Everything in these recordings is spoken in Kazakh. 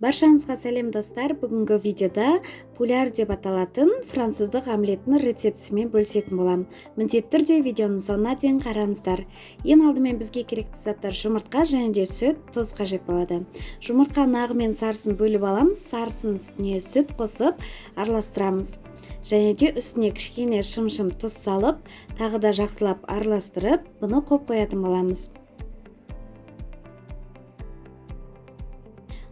Баршаңызға сәлем достар. Бүгінгі видеода пуляр деп аталатын француздық омлеттің рецептісімен бөлісетін болам. Міндетті түрде видеоның соңына дейін қараңыздар. Ең алдымен бізге керекті заттар жұмыртқа және де сүт, тұз қажет болады. Жұмыртқаның ағы мен сарысын бөліп аламыз. Сарысын үстіне сүт қосып араластырамыз. Және де үстіне кішкене шым-шым тұз салып, тағы да жақсылап араластырып, бұны қойып қоятын боламыз.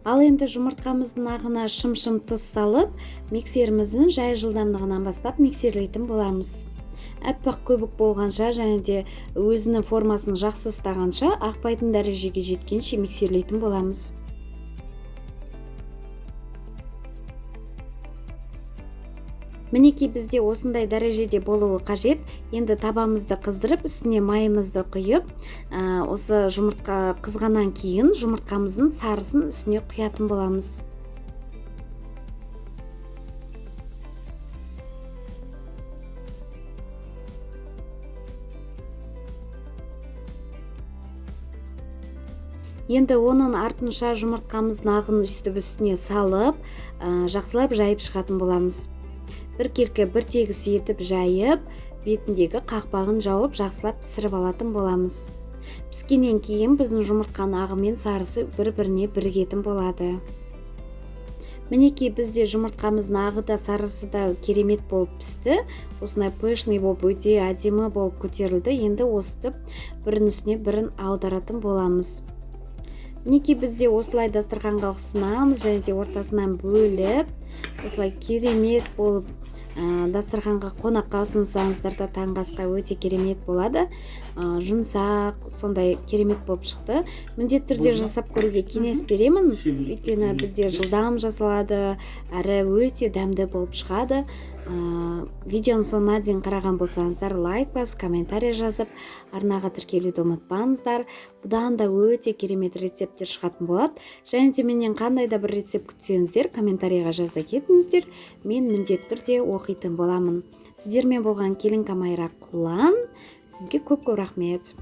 Ал енді жұмыртқамыздың ағына шым-шым тұз салып, миксеріміздің жай жылдамдығынан бастап миксерлейтін боламыз. Әппақ көбік болғанша және де өзінің формасын жақсы ұстағанша ақпайтын дәрежеге жеткенше миксерлейтін боламыз. Мінекей бізде осындай дәрежеде болуы қажет. Енді табамызды қыздырып, үстіне майымызды құйып, осы жұмыртқа қызғаннан кейін жұмыртқамыздың сарысын үстіне құятын боламыз. Енді оның артынша жұмыртқамыздың ағын үстіне салып, жақсылап жайып шығатын боламыз. Бір керкі бір тегіс етіп жайып, бетіндегі қақпағын жауып жақсылап пісіріп алатын боламыз. Піскеннен кейін біздің жұмыртқаның ағы мен сарысы бір-біріне бірігетін болады. Мінекей бізде жұмыртқамыздың ағы да сарысы да керемет болып пісті. Осындай пышный болып өте әдемі болып көтерілді. Енді осытып бірін үстіне бірін аударатын боламыз. Мінекей бізде осылай дастарханға ұсынамыз және де ортасынан бөліп, осылай керемет болып дастарханға қонаққа ұсынсаңыздар да таңғы асқа өте керемет болады. Жұмсақ, сондай керемет болып шықты. Міндетті түрде жасап көруге кеңес беремін. Өйткені бізде жылдам жасалады, әрі өте дәмді болып шығады. Видеоның соңына дейін қараған болсаңыздар, лайк басып, комментарий жазып, арнаға тіркелуді ұмытпаңыздар. Бұдан да өте керемет рецепттер шығатын болады. Және де менен қандай да бір рецепт күтсеңіздер, комментарийға жаза кетіңіздер. Мен міндетті түрде оқитын боламын. Сіздермен болған Келін Майра Құлан. Сізге көп рахмет.